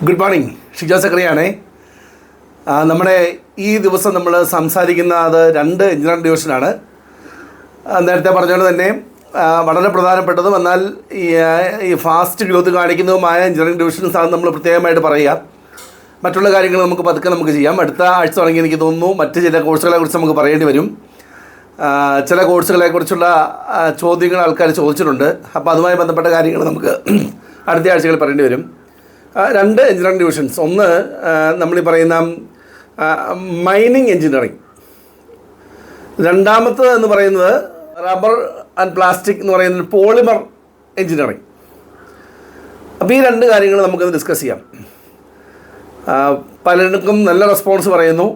Good morning. Shijo സക്രിയാണേ. നമ്മുടെ ഈ ദിവസം നമ്മൾ സംസാരിക്കുന്ന അത് 2 എഞ്ചിനീയറിംഗ് ഡിവിഷനാണ്. നേരത്തെ പറഞ്ഞതുകൊണ്ട് തന്നെ വളരെ പ്രധാനപ്പെട്ടതും എന്നാൽ ഈ ഫാസ്റ്റ് ഗ്രോത്ത് കാണിക്കുന്നതുമായ എഞ്ചിനീയറിംഗ് ഡിവിഷൻസ് ആണ് നമ്മൾ പ്രത്യേകമായിട്ട് പറയുക. മറ്റുള്ള കാര്യങ്ങൾ നമുക്ക് പതുക്കെ നമുക്ക് ചെയ്യാം. അടുത്ത ആഴ്ച തുടങ്ങി എനിക്ക് തോന്നുന്നു മറ്റ് ചില കോഴ്സുകളെക്കുറിച്ച് നമുക്ക് പറയേണ്ടി വരും. ചില കോഴ്സുകളെക്കുറിച്ചുള്ള ചോദ്യങ്ങൾ ആൾക്കാർ ചോദിച്ചിട്ടുണ്ട്. അപ്പോൾ അതുമായി ബന്ധപ്പെട്ട കാര്യങ്ങൾ നമുക്ക് അടുത്ത ആഴ്ചകളിൽ പറയേണ്ടി വരും. 2 എഞ്ചിനീയറിംഗ് ഡിവിഷൻസ്. ഒന്ന് നമ്മളീ പറയുന്ന മൈനിങ് എഞ്ചിനീയറിംഗ്. രണ്ടാമത്തെ എന്ന് പറയുന്നത് റബ്ബർ ആൻഡ് പ്ലാസ്റ്റിക് എന്ന് പറയുന്നത് പോളിമർ എഞ്ചിനീയറിംഗ്. അപ്പോൾ ഈ 2 കാര്യങ്ങൾ നമുക്കത് ഡിസ്കസ് ചെയ്യാം. പലർക്കും നല്ല റെസ്പോൺസ് പറയുന്നു.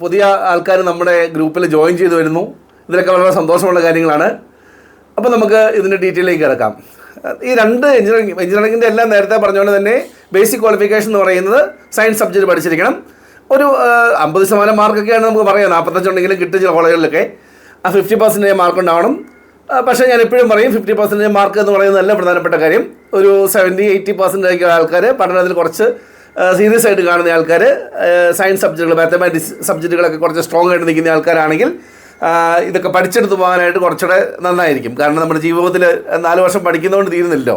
പുതിയ ആൾക്കാർ നമ്മുടെ ഗ്രൂപ്പിൽ ജോയിൻ ചെയ്ത് വരുന്നു. ഇതിലൊക്കെ വളരെ സന്തോഷമുള്ള കാര്യങ്ങളാണ്. അപ്പോൾ നമുക്ക് ഇതിൻ്റെ ഡീറ്റെയിലേക്ക് കിടക്കാം. ഈ 2 എഞ്ചിനീയറിംഗിൻ്റെ എല്ലാം നേരത്തെ പറഞ്ഞുകൊണ്ട് തന്നെ ബേസിക് ക്വാളിഫിക്കേഷൻ എന്ന് പറയുന്നത് സയൻസ് സബ്ജക്റ്റ് പഠിച്ചിരിക്കണം. ഒരു 50% മാർക്കൊക്കെയാണ് നമുക്ക് പറയാം. 45 ഉണ്ടെങ്കിലും കിട്ടും ചില കോളേജുകളിലൊക്കെ. 50% മാർക്ക് ഉണ്ടാവണം. പക്ഷേ ഞാൻ എപ്പോഴും പറയും 50% മാർക്ക് എന്ന് പറയുന്നത് നല്ല പ്രധാനപ്പെട്ട കാര്യം. ഒരു 70-80% ആൾക്കാർ പഠനത്തിൽ കുറച്ച് സീരിയസ് ആയിട്ട് കാണുന്ന ആൾക്കാർ, സയൻസ് സബ്ജക്റ്റുകൾ, മാത്തമാറ്റിക്സ് സബ്ജക്റ്റുകളൊക്കെ കുറച്ച് സ്ട്രോങ് ആയിട്ട് നിൽക്കുന്ന ആൾക്കാരാണെങ്കിൽ ഇതൊക്കെ പഠിച്ചെടുത്ത് പോകാനായിട്ട് കുറച്ചുകൂടെ നന്നായിരിക്കും. കാരണം നമ്മുടെ ജീവിതത്തിൽ 4 വർഷം പഠിക്കുന്നതുകൊണ്ട് തീരുന്നില്ലല്ലോ.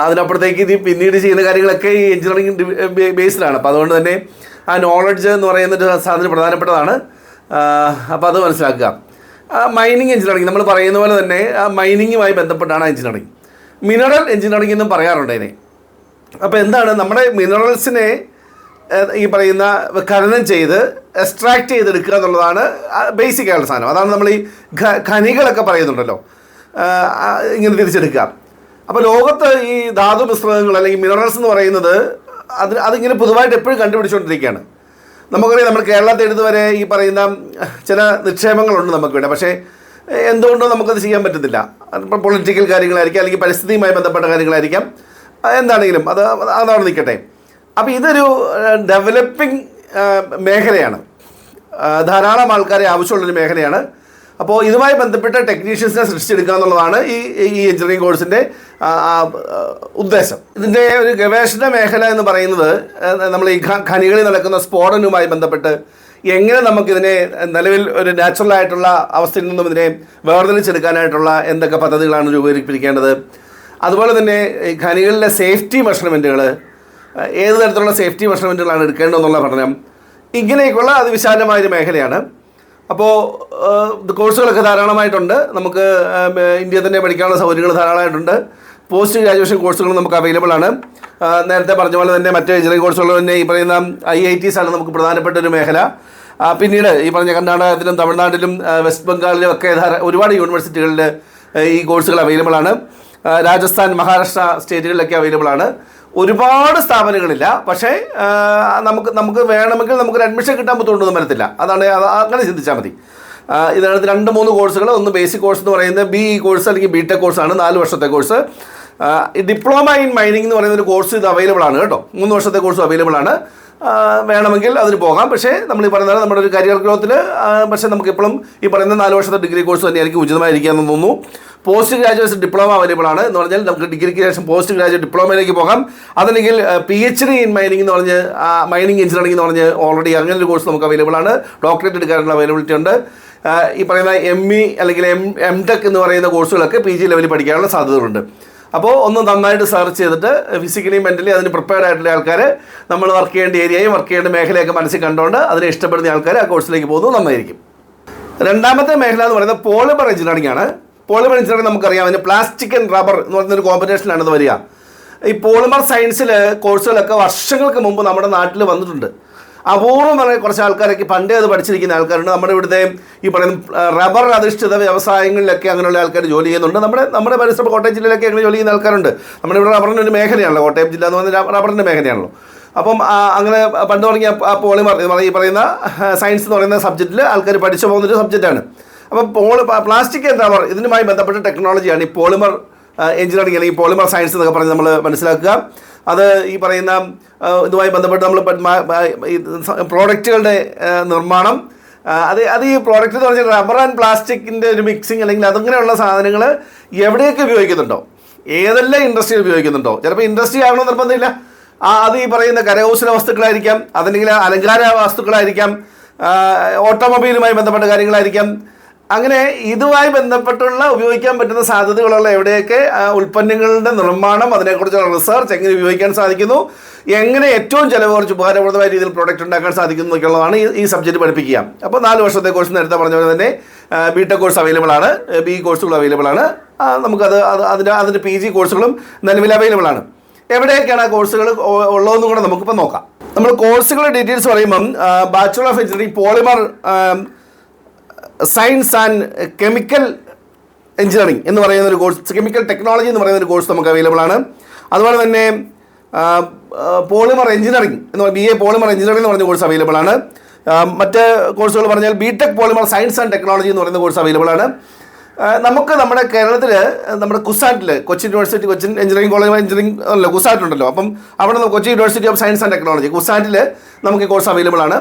അതിനപ്പുറത്തേക്ക് ഇത് പിന്നീട് ചെയ്യുന്ന കാര്യങ്ങളൊക്കെ ഈ എഞ്ചിനീയറിംഗ് ബേസിലാണ്. അപ്പോൾ അതുകൊണ്ട് തന്നെ ആ നോളജ് എന്ന് പറയുന്നൊരു സാധനം പ്രധാനപ്പെട്ടതാണ്. അപ്പോൾ അത് മനസ്സിലാക്കുക. മൈനിങ് എഞ്ചിനീയറിംഗ് നമ്മൾ പറയുന്ന പോലെ തന്നെ മൈനിങ്ങുമായി ബന്ധപ്പെട്ടാണ് എഞ്ചിനീയറിംഗ്. മിനറൽ എഞ്ചിനീയറിംഗ് എന്നും പറയാറുണ്ട് അതിനെ. അപ്പോൾ എന്താണ്, നമ്മുടെ മിനറൽസിനെ ഈ പറയുന്ന ഖനനം ചെയ്ത് എക്സ്ട്രാക്ട് ചെയ്തെടുക്കുക എന്നുള്ളതാണ് ബേസിക് ആയിട്ടുള്ള സാധനം. അതാണ് നമ്മൾ ഈ ഖനികളൊക്കെ പറയുന്നുണ്ടല്ലോ, ഇങ്ങനെ തിരിച്ചെടുക്കുക. അപ്പോൾ ലോകത്ത് ഈ ധാതു മിശ്രിതങ്ങൾ അല്ലെങ്കിൽ മിനറൽസ് എന്ന് പറയുന്നത് അതിങ്ങനെ പൊതുവായിട്ട് എപ്പോഴും കണ്ടുപിടിച്ചുകൊണ്ടിരിക്കുകയാണ്. നമുക്കറിയാം, നമ്മൾ കേരളത്തിൽ ഇതുവരെ ഈ പറയുന്ന ചില നിക്ഷേപങ്ങളുണ്ട് നമുക്കിവിടെ. പക്ഷേ എന്തുകൊണ്ടോ നമുക്കത് ചെയ്യാൻ പറ്റുന്നില്ല. ഇപ്പം പൊളിറ്റിക്കൽ കാര്യങ്ങളായിരിക്കാം, അല്ലെങ്കിൽ പരിസ്ഥിതിയുമായി ബന്ധപ്പെട്ട കാര്യങ്ങളായിരിക്കാം, എന്താണെങ്കിലും അതവിടെ നിൽക്കട്ടെ. അപ്പോൾ ഇതൊരു ഡെവലപ്പിംഗ് മേഖലയാണ്. ധാരാളം ആൾക്കാരെ ആവശ്യമുള്ളൊരു മേഖലയാണ്. അപ്പോൾ ഇതുമായി ബന്ധപ്പെട്ട ടെക്നീഷ്യൻസിനെ സൃഷ്ടിച്ചെടുക്കുക എന്നുള്ളതാണ് ഈ എഞ്ചിനീയറിംഗ് കോഴ്സിൻ്റെ ഉദ്ദേശം. ഇതിൻ്റെ ഒരു ഗവേഷണ മേഖല എന്ന് പറയുന്നത് നമ്മൾ ഈ ഖനികളിൽ നടക്കുന്ന സ്ഫോടനവുമായി ബന്ധപ്പെട്ട് എങ്ങനെ നമുക്കിതിനെ നിലവിൽ ഒരു നാച്ചുറലായിട്ടുള്ള അവസ്ഥയിൽ നിന്നും ഇതിനെ വേർതിരിച്ചെടുക്കാനായിട്ടുള്ള എന്തൊക്കെ പദ്ധതികളാണ് രൂപീകരിപ്പിക്കേണ്ടത്, അതുപോലെ തന്നെ ഈ ഖനികളിലെ സേഫ്റ്റി മെഷർമെൻറ്റുകൾ, ഏത് തരത്തിലുള്ള സേഫ്റ്റി മെഷർമെൻറ്റുകളാണ് എടുക്കേണ്ടതെന്നുള്ള പഠനം, ഇങ്ങനെയൊക്കെയുള്ള അതിവിശാലമായൊരു മേഖലയാണ്. അപ്പോൾ കോഴ്സുകളൊക്കെ ധാരാളമായിട്ടുണ്ട്. നമുക്ക് ഇന്ത്യയിൽ തന്നെ പഠിക്കാനുള്ള സൗകര്യങ്ങൾ ധാരാളമായിട്ടുണ്ട്. പോസ്റ്റ് ഗ്രാജുവേഷൻ കോഴ്സുകൾ നമുക്ക് അവൈലബിൾ ആണ്. നേരത്തെ പറഞ്ഞ പോലെ തന്നെ മറ്റ് എഞ്ചിനീയറിംഗ് കോഴ്സുകൾ തന്നെ ഈ പറയുന്ന IITs ആണ് നമുക്ക് പ്രധാനപ്പെട്ട ഒരു മേഖല. പിന്നീട് ഈ പറഞ്ഞ കർണാടകത്തിലും തമിഴ്നാട്ടിലും വെസ്റ്റ് ബംഗാളിലും ഒക്കെ ഒരുപാട് യൂണിവേഴ്സിറ്റികളിൽ ഈ കോഴ്സുകൾ അവൈലബിൾ ആണ്. രാജസ്ഥാൻ, മഹാരാഷ്ട്ര സ്റ്റേറ്റുകളിലൊക്കെ അവൈലബിൾ ആണ്. ഒരുപാട് സ്ഥാപനങ്ങളില്ല. പക്ഷേ നമുക്ക് വേണമെങ്കിൽ നമുക്കൊരു അഡ്മിഷൻ കിട്ടാൻ ബുദ്ധിമുട്ടൊന്നും വരത്തില്ല. അങ്ങനെ ചിന്തിച്ചാൽ മതി. ഇതിനകത്ത് 2-3 കോഴ്സുകൾ. ഒന്ന് ബേസിക് കോഴ്സ് എന്ന് പറയുന്നത് BE കോഴ്സ് അല്ലെങ്കിൽ BTech കോഴ്സാണ്, 4 വർഷത്തെ കോഴ്സ്. ഡിപ്ലോമ ഇൻ മൈനിങ് എന്ന് പറയുന്നൊരു കോഴ്സ് ഇത് അവൈലബിൾ ആണ് കേട്ടോ. 3 വർഷത്തെ കോഴ്സ് അവൈലബിൾ ആണ്. വേണമെങ്കിൽ അതിന് പോകാം. പക്ഷേ നമ്മൾ ഈ പറയുന്നത് നമ്മുടെ ഒരു കരിയർ ഗ്രോത്തിൽ പക്ഷേ നമുക്കിപ്പോഴും ഈ പറയുന്ന 4 വർഷത്തെ ഡിഗ്രി കോഴ്സ് തന്നെയായിരിക്കും ഉചിതമായിരിക്കാമെന്ന് തോന്നുന്നു. പോസ്റ്റ് ഗ്രാജുവേഷൻ ഡിപ്ലോമ അവൈലബിൾ ആണ്. എന്ന് പറഞ്ഞാൽ നമുക്ക് ഡിഗ്രിക്ക് ശേഷം പോസ്റ്റ് ഗ്രാജുവേറ്റ് ഡിപ്ലോമയിലേക്ക് പോകാം. അതല്ലെങ്കിൽ PhD ഇൻ മൈനിങ് എന്ന് പറഞ്ഞ് മൈനിങ് എഞ്ചിനീയറിംഗ് എന്ന് പറഞ്ഞ് ഓൾറെഡി അങ്ങനെ ഒരു കോഴ്സ് നമുക്ക് അവൈലബിൾ ആണ്. ഡോക്ടറേറ്റ് എടുക്കാനുള്ള അവൈലബിലിറ്റി ഉണ്ട്. ഈ പറയുന്ന ME അല്ലെങ്കിൽ MTech എന്ന് പറയുന്ന കോഴ്സുകളൊക്കെ PG ലെവലിൽ പഠിക്കാനുള്ള സാധ്യതകളുണ്ട്. അപ്പോൾ ഒന്ന് നന്നായിട്ട് സെർച്ച് ചെയ്തിട്ട് ഫിസിക്കലി മെൻ്റലി അതിന് പ്രിപ്പയർഡ് ആയിട്ടുള്ള ആൾക്കാർ, നമ്മൾ വർക്ക് ചെയ്യേണ്ട ഏരിയയും വർക്ക് ചെയ്യേണ്ട മേഖലയൊക്കെ മനസ്സിൽ കണ്ടുകൊണ്ട് അതിനെ ഇഷ്ടപ്പെടുന്ന ആൾക്കാർ ആ കോഴ്സിലേക്ക് പോകുന്നത് നന്നായിരിക്കും. രണ്ടാമത്തെ മേഖല എന്ന് പറയുന്നത് പോളിമർ എഞ്ചിനീയറിംഗ് ആണ്. പോളിമർ എഞ്ചിനീയറിംഗ് നമുക്കറിയാം, അതിന് പ്ലാസ്റ്റിക് ആൻഡ് റബ്ബർ എന്ന് പറയുന്നൊരു കോമ്പിനേഷനാണ് ഇത് വരിക. ഈ പോളിമർ സയൻസിൽ കോഴ്സുകളൊക്കെ വർഷങ്ങൾക്ക് മുമ്പ് നമ്മുടെ നാട്ടിൽ വന്നിട്ടുണ്ട്. അപൂർവം പറഞ്ഞ കുറച്ച് ആൾക്കാരൊക്കെ പണ്ടേ അത് പഠിച്ചിരിക്കുന്ന ആൾക്കാരുണ്ട്. നമ്മുടെ ഇവിടുത്തെ ഈ പറയുന്ന റബ്ബർ അധിഷ്ഠിത വ്യവസായങ്ങളിലൊക്കെ അങ്ങനെയുള്ള ആൾക്കാർ ജോലി ചെയ്യുന്നുണ്ട്. നമ്മുടെ പരിസരം കോട്ടയം ജില്ലയിലൊക്കെ അങ്ങനെ ജോലി ചെയ്യുന്ന ആൾക്കാരുണ്ട്. നമ്മുടെ ഇവിടെ റബ്ബറിൻ്റെ ഒരു മേഖലയാണല്ലോ കോട്ടയം ജില്ല എന്ന് പറഞ്ഞാൽ, റബ്ബറിൻ്റെ മേഖലയാണല്ലോ. അപ്പം അങ്ങനെ പണ്ട് തുടങ്ങിയ പോളിമർ ഈ പറയുന്ന സയൻസ് എന്ന് പറയുന്ന സബ്ജക്റ്റിൽ ആൾക്കാർ പഠിച്ചു പോകുന്നൊരു സബ്ജക്റ്റാണ്. അപ്പം പ്ലാസ്റ്റിക് ആൻഡ് റബ്ബർ ഇതിനുമായി ബന്ധപ്പെട്ട ടെക്നോളജിയാണ് ഈ പോളിമർ എഞ്ചിനീയറിംഗ് അല്ലെങ്കിൽ പോളിമർ സയൻസ് എന്നൊക്കെ പറഞ്ഞ് നമ്മൾ മനസ്സിലാക്കുക. അത് ഈ പറയുന്ന ഇതുമായി ബന്ധപ്പെട്ട് നമ്മൾ പ്രോഡക്റ്റുകളുടെ നിർമ്മാണം, അത് ഈ പ്രോഡക്റ്റ് എന്ന് പറഞ്ഞാൽ റബ്ബർ ആൻഡ് പ്ലാസ്റ്റിക്കിൻ്റെ ഒരു മിക്സിങ് അല്ലെങ്കിൽ അതങ്ങനെയുള്ള സാധനങ്ങൾ എവിടെയൊക്കെ ഉപയോഗിക്കുന്നുണ്ടോ, ഏതെല്ലാം ഇൻഡസ്ട്രിയിൽ ഉപയോഗിക്കുന്നുണ്ടോ. ചിലപ്പോൾ ഇൻഡസ്ട്രി ആകണമെന്ന് നിർബന്ധമില്ല. അത് ഈ പറയുന്ന കരകൗശല വസ്തുക്കളായിരിക്കാം, അതല്ലെങ്കിൽ അലങ്കാര വസ്തുക്കളായിരിക്കാം, ഓട്ടോമൊബൈലുമായി ബന്ധപ്പെട്ട കാര്യങ്ങളായിരിക്കാം. അങ്ങനെ ഇതുമായി ബന്ധപ്പെട്ടുള്ള ഉപയോഗിക്കാൻ പറ്റുന്ന സാധ്യതകളുള്ള എവിടെയൊക്കെ ഉൽപ്പന്നങ്ങളുടെ നിർമ്മാണം, അതിനെക്കുറിച്ചുള്ള റിസർച്ച്, എങ്ങനെ ഉപയോഗിക്കാൻ സാധിക്കുന്നു, എങ്ങനെ ഏറ്റവും ചിലവ് കുറച്ച് ഉപകാരപ്രദമായ രീതിയിൽ പ്രോഡക്റ്റ് ഉണ്ടാക്കാൻ സാധിക്കുന്നു എന്നൊക്കെയുള്ളതാണ് ഈ സബ്ജക്റ്റ് പഠിപ്പിക്കുക. അപ്പോൾ 4 വർഷത്തെ കോഴ്സ് നേരത്തെ പറഞ്ഞ പോലെ തന്നെ ബിടെക് കോഴ്സ് അവൈലബിൾ ആണ്, BE കോഴ്സുകൾ അവൈലബിൾ ആണ്. നമുക്കത് അതിൻ്റെ PG കോഴ്സുകളും നിലവിൽ അവൈലബിൾ ആണ്. എവിടെയൊക്കെയാണ് ആ കോഴ്സുകൾ ഉള്ളതെന്നും കൂടെ നമുക്കിപ്പോൾ നോക്കാം. നമ്മൾ കോഴ്സുകളുടെ ഡീറ്റെയിൽസ് പറയുമ്പം bachelor of engineering polymer science and chemical engineering എന്ന് പറയുന്ന ഒരു കോഴ്സ്, കെമിക്കൽ ടെക്നോളജി എന്ന് പറയുന്ന ഒരു കോഴ്സ് നമുക്ക് അവൈലബിൾ ആണ്. അതുപോലെ തന്നെ പോളിമർ എഞ്ചിനീയറിംഗ് എന്ന് പറയുന്ന BA പോളിമർ എഞ്ചിനീയറിംഗ് എന്ന് പറയുന്ന കോഴ്സ് അവൈലബിൾ ആണ്. മറ്റ് കോഴ്സുകൾ പറഞ്ഞാൽ BTech polymer science and technology എന്ന് പറയുന്ന കോഴ്സ് അവൈലബിൾ ആണ്. നമുക്ക് നമ്മുടെ കേരളത്തിൽ നമ്മുടെ കുസാറ്റിൽ, Kochi university, Cochin engineering college engineering അല്ല കുസാറ്റ് ഉണ്ടല്ലോ, അപ്പം അവിടെ Kochi university of science and technology കുസാറ്റിൽ നമുക്ക് ഈ കോഴ്സ് അവൈലബിൾ ആണ്.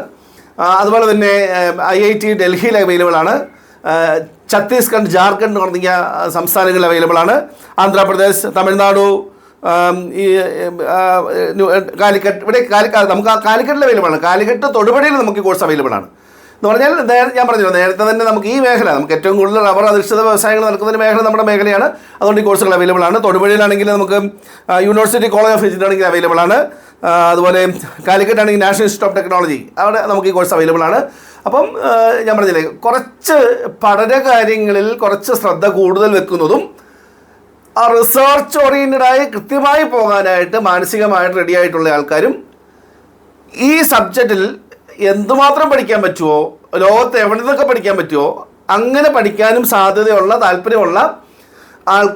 അതുപോലെ തന്നെ IIT ഡൽഹിയിൽ അവൈലബിൾ ആണ്. ഛത്തീസ്ഗഡ്, ജാർഖണ്ഡ് തുടങ്ങിയ സംസ്ഥാനങ്ങളിൽ അവൈലബിൾ ആണ്. ആന്ധ്രാപ്രദേശ്, തമിഴ്നാടു, ഈ കാലിക്കറ്റ്, ഇവിടെ നമുക്ക് കാലിക്കറ്റിൽ അവൈലബിൾ ആണ്. കാലിക്കറ്റ്, തൊടുപുഴയിൽ നമുക്ക് ഈ കോഴ്സ് അവൈലബിൾ ആണ്. എന്ന് പറഞ്ഞാൽ ഞാൻ പറഞ്ഞല്ലോ നേരത്തെ തന്നെ നമുക്ക് ഈ മേഖല, നമുക്ക് ഏറ്റവും കൂടുതൽ റബ്ബർ അധിഷ്ഠിത വ്യവസായങ്ങൾ നടക്കുന്ന മേഖല നമ്മുടെ മേഖലയാണ്. അതുകൊണ്ട് ഈ കോഴ്സുകൾ അവൈലബിൾ ആണ്. തൊടുപുഴയിലാണെങ്കിൽ നമുക്ക് university college of engineering available ആണ്. അതുപോലെ കാലിക്കറ്റ് ആണെങ്കിൽ നാഷണൽ ഇൻസ്റ്റിറ്റ്യൂട്ട് ഓഫ് ടെക്നോളജി, അവിടെ നമുക്ക് ഈ കോഴ്സ് അവൈലബിൾ ആണ്. അപ്പം ഞാൻ പറഞ്ഞില്ലേ, കുറച്ച് പഠന കാര്യങ്ങളിൽ കുറച്ച് ശ്രദ്ധ കൂടുതൽ വെക്കുന്നതും റിസർച്ച് ഓറിയൻറ്റഡായി കൃത്യമായി പോകാനായിട്ട് മാനസികമായിട്ട് റെഡി ആയിട്ടുള്ള ആൾക്കാരും ഈ സബ്ജക്റ്റിൽ എന്തുമാത്രം പഠിക്കാൻ പറ്റുമോ, ലോകത്ത് എവിടെ നിന്നൊക്കെ പഠിക്കാൻ പറ്റുമോ അങ്ങനെ പഠിക്കാനും സാധ്യതയുള്ള, താല്പര്യമുള്ള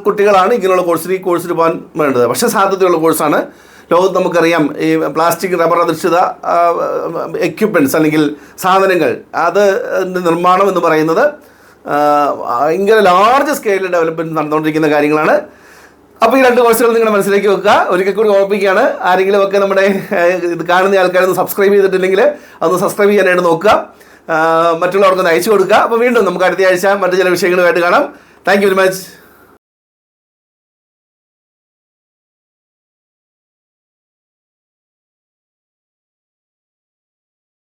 കുട്ടികളാണ് ഇങ്ങനെയുള്ള ഈ കോഴ്സിന് പോകാൻ വേണ്ടത്. പക്ഷേ സാധ്യതയുള്ള കോഴ്സാണ്. ലോകത്ത് നമുക്കറിയാം ഈ പ്ലാസ്റ്റിക്, റബ്ബർ അധിഷ്ഠിത എക്യുപ്മെൻറ്റ്സ് അല്ലെങ്കിൽ സാധനങ്ങൾ, അത് നിർമ്മാണം എന്ന് പറയുന്നത് ഭയങ്കര ലാർജ് സ്കെയിലിൽ ഡെവലപ്മെൻറ്റ് നടന്നുകൊണ്ടിരിക്കുന്ന കാര്യങ്ങളാണ്. അപ്പോൾ ഈ 2 കോഴ്സുകൾ നിങ്ങളുടെ മനസ്സിലേക്ക് വെക്കുക. ഒരിക്കൽ കൂടി ഓർപ്പിക്കുകയാണ്, ആരെങ്കിലും ഒക്കെ നമ്മുടെ ഇത് കാണുന്ന ആൾക്കാരൊന്ന് സബ്സ്ക്രൈബ് ചെയ്തിട്ടില്ലെങ്കിൽ അതൊന്ന് സബ്സ്ക്രൈബ് ചെയ്യാനായിട്ട് നോക്കുക, മറ്റുള്ളവർക്കൊന്ന് അയച്ചു കൊടുക്കുക. അപ്പോൾ വീണ്ടും നമുക്ക് അടുത്ത ആഴ്ച മറ്റു ചില വിഷയങ്ങളുമായിട്ട് കാണാം. Thank you very much.